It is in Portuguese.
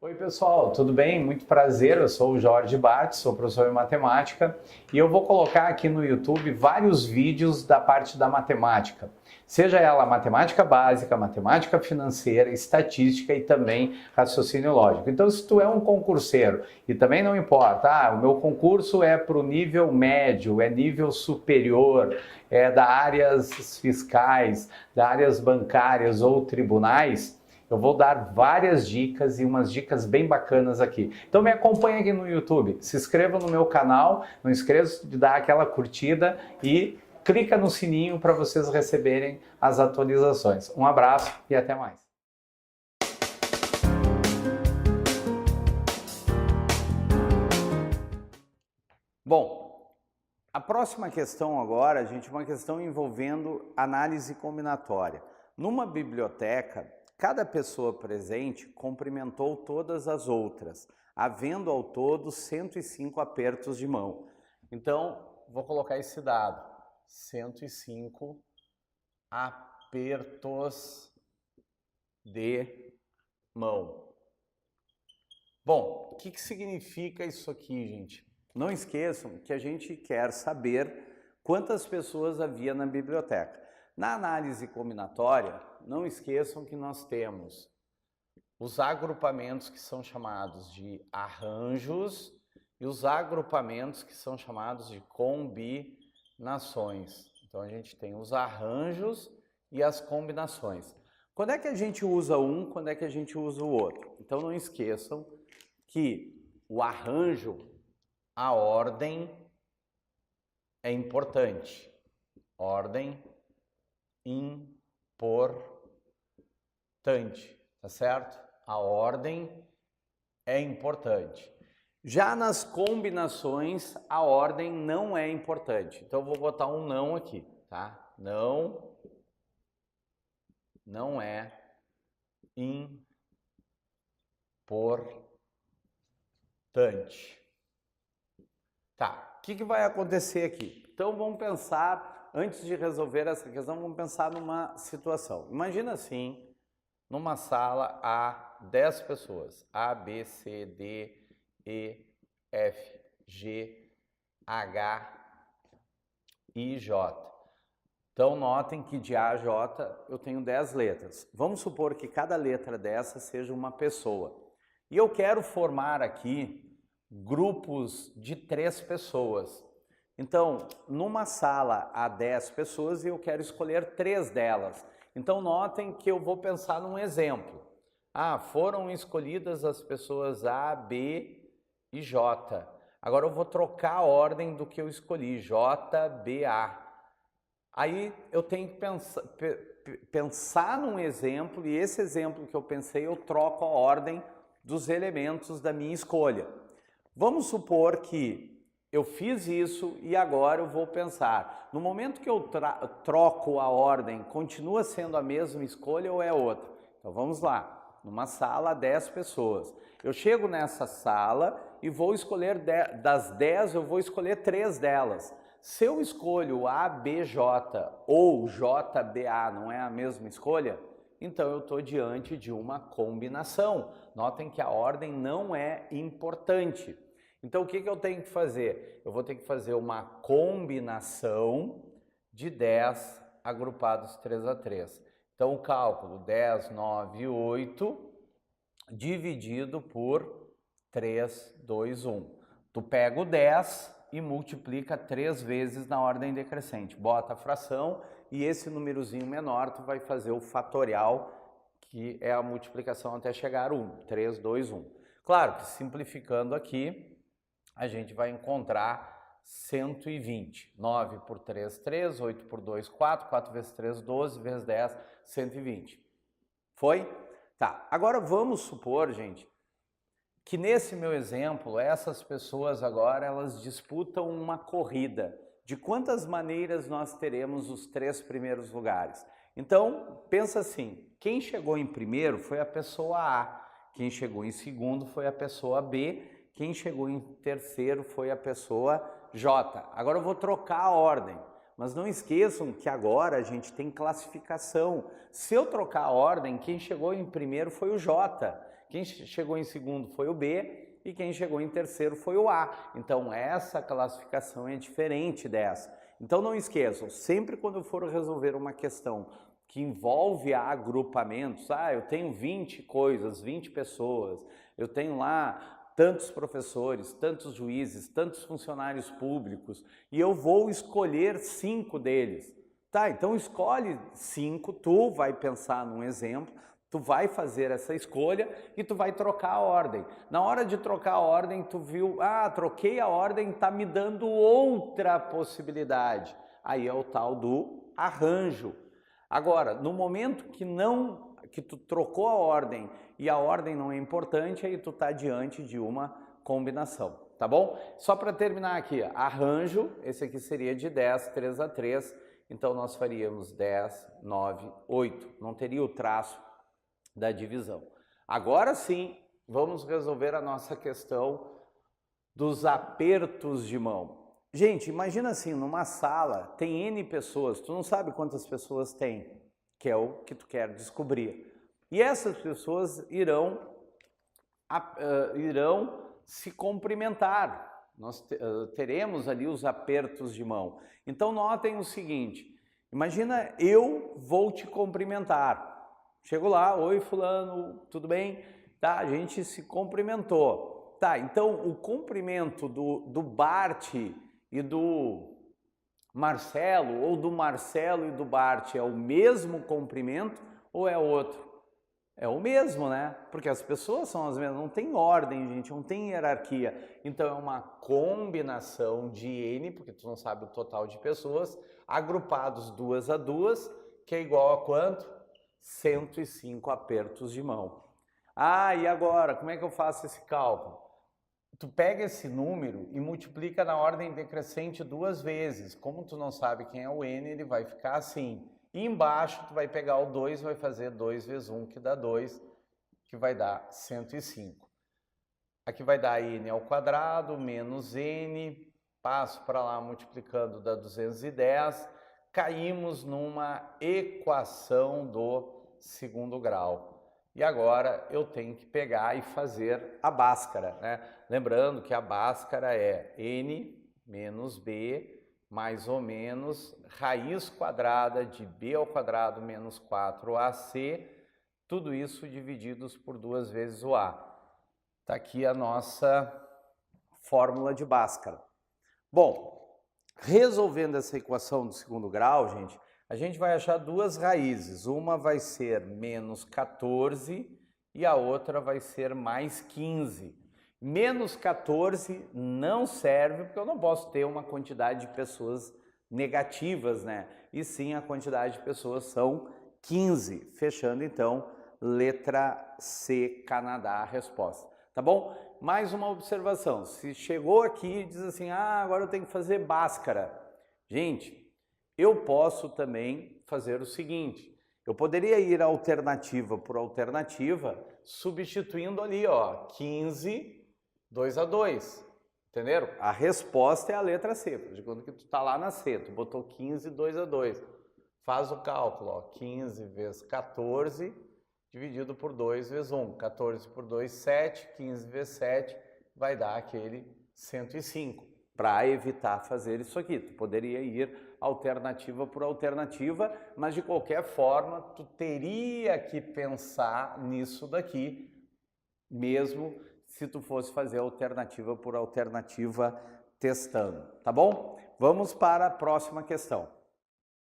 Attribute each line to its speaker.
Speaker 1: Oi pessoal, tudo bem? Muito prazer, eu sou o Jorge Bart, sou professor de matemática e eu vou colocar aqui no YouTube vários vídeos da parte da matemática, seja ela matemática básica, matemática financeira, estatística e também raciocínio lógico. Então se tu é um concurseiro e também não importa, o meu concurso é para o nível médio, é nível superior, é da áreas fiscais, da áreas bancárias ou tribunais, eu vou dar várias dicas e umas dicas bem bacanas aqui. Então me acompanha aqui no YouTube, se inscreva no meu canal, não esqueça de dar aquela curtida e clica no sininho para vocês receberem as atualizações. Um abraço e até mais. Bom, a próxima questão agora, gente, é uma questão envolvendo análise combinatória. Numa biblioteca, cada pessoa presente cumprimentou todas as outras, havendo ao todo 105 apertos de mão. Então, vou colocar esse dado, 105 apertos de mão. Bom, o que significa isso aqui, gente? Não esqueçam que a gente quer saber quantas pessoas havia na biblioteca. Na análise combinatória, não esqueçam que nós temos os agrupamentos que são chamados de arranjos e os agrupamentos que são chamados de combinações. Então a gente tem os arranjos e as combinações. Quando é que a gente usa um, quando é que a gente usa o outro? Então não esqueçam que o arranjo, a ordem é importante. Ordem importante, tá certo? A ordem é importante. Já nas combinações, a ordem não é importante. Então eu vou botar um não aqui, tá? Não é importante. Tá, o que vai acontecer aqui? Então vamos pensar, antes de resolver essa questão, vamos pensar numa situação. Imagina assim, numa sala há 10 pessoas, A, B, C, D, E, F, G, H, I, J. Então notem que de A a J eu tenho 10 letras. Vamos supor que cada letra dessa seja uma pessoa. E eu quero formar aqui grupos de 3 pessoas. Então, numa sala há 10 pessoas e eu quero escolher 3 delas. Então, notem que eu vou pensar num exemplo. Foram escolhidas as pessoas A, B e J. Agora eu vou trocar a ordem do que eu escolhi, J, B, A. Aí eu tenho que pensar num exemplo e esse exemplo que eu pensei, eu troco a ordem dos elementos da minha escolha. Vamos supor que eu fiz isso e agora eu vou pensar, no momento que eu troco a ordem, continua sendo a mesma escolha ou é outra? Então vamos lá, numa sala 10 pessoas. Eu chego nessa sala e vou escolher, das 10 eu vou escolher 3 delas. Se eu escolho A, B, J ou J, B, A, não é a mesma escolha? Então eu estou diante de uma combinação. Notem que a ordem não é importante. Então o que eu tenho que fazer? Eu vou ter que fazer uma combinação de 10 agrupados 3 a 3. Então o cálculo 10, 9, 8 dividido por 3, 2, 1. Tu pega o 10 e multiplica 3 vezes na ordem decrescente. Bota a fração e esse númerozinho menor tu vai fazer o fatorial, que é a multiplicação até chegar a 1. 3, 2, 1. Claro que simplificando aqui, a gente vai encontrar 120. 9 por 3, 3, 8 por 2, 4, 4 vezes 3, 12, vezes 10, 120. Foi? Tá, agora vamos supor, gente, que nesse meu exemplo, essas pessoas agora, elas disputam uma corrida. De quantas maneiras nós teremos os 3 primeiros lugares? Então, pensa assim, quem chegou em primeiro foi a pessoa A, quem chegou em segundo foi a pessoa B, quem chegou em terceiro foi a pessoa J. Agora eu vou trocar a ordem, mas não esqueçam que agora a gente tem classificação. Se eu trocar a ordem, quem chegou em primeiro foi o J. Quem chegou em segundo foi o B e quem chegou em terceiro foi o A. Então essa classificação é diferente dessa. Então não esqueçam, sempre quando eu for resolver uma questão que envolve agrupamentos, eu tenho 20 coisas, 20 pessoas, eu tenho lá tantos professores, tantos juízes, tantos funcionários públicos, e eu vou escolher 5 deles. Tá, então escolhe 5, tu vai pensar num exemplo, tu vai fazer essa escolha e tu vai trocar a ordem. Na hora de trocar a ordem, tu viu, troquei a ordem, tá me dando outra possibilidade. Aí é o tal do arranjo. Agora, no momento que tu trocou a ordem e a ordem não é importante, aí tu tá diante de uma combinação, tá bom? Só para terminar aqui, arranjo, esse aqui seria de 10, 3 a 3, então nós faríamos 10, 9, 8, não teria o traço da divisão. Agora sim, vamos resolver a nossa questão dos apertos de mão. Gente, imagina assim, numa sala tem N pessoas, tu não sabe quantas pessoas tem, que é o que tu quer descobrir. E essas pessoas irão se cumprimentar. Nós teremos ali os apertos de mão. Então notem o seguinte, imagina eu vou te cumprimentar. Chego lá, oi fulano, tudo bem? Tá, a gente se cumprimentou. Tá, então o cumprimento do Bart e do Marcelo, ou do Marcelo e do Bart é o mesmo cumprimento ou é outro? É o mesmo, né? Porque as pessoas são as mesmas, não tem ordem, gente, não tem hierarquia. Então é uma combinação de N, porque tu não sabe o total de pessoas, agrupados 2 a 2, que é igual a quanto? 105 apertos de mão. E agora, como é que eu faço esse cálculo? Tu pega esse número e multiplica na ordem decrescente 2 vezes. Como tu não sabe quem é o N, ele vai ficar assim. E embaixo tu vai pegar o 2 e vai fazer 2 vezes 1, que dá 2, que vai dar 105. Aqui vai dar N ao quadrado menos N, passo para lá multiplicando, dá 210. Caímos numa equação do segundo grau. E agora eu tenho que pegar e fazer a Bhaskara, né? Lembrando que a Bhaskara é N menos B mais ou menos raiz quadrada de B ao quadrado menos 4AC, tudo isso divididos por 2 vezes o A. Está aqui a nossa fórmula de Bhaskara. Bom, resolvendo essa equação do segundo grau, gente, a gente vai achar 2 raízes. Uma vai ser menos 14 e a outra vai ser mais 15. Menos 14 não serve porque eu não posso ter uma quantidade de pessoas negativas, né? E sim, a quantidade de pessoas são 15. Fechando então, letra C, Canadá, a resposta. Tá bom? Mais uma observação. Se chegou aqui e diz assim, agora eu tenho que fazer Bhaskara. Gente, eu posso também fazer o seguinte, eu poderia ir alternativa por alternativa, substituindo ali, 15, 2 a 2, entenderam? A resposta é a letra C, quando que tu tá lá na C, tu botou 15, 2 a 2, faz o cálculo, 15 vezes 14, dividido por 2 vezes 1, 14 por 2, 7, 15 vezes 7, vai dar aquele 105. Para evitar fazer isso aqui, tu poderia ir alternativa por alternativa, mas de qualquer forma, tu teria que pensar nisso daqui, mesmo se tu fosse fazer alternativa por alternativa testando, tá bom? Vamos para a próxima questão.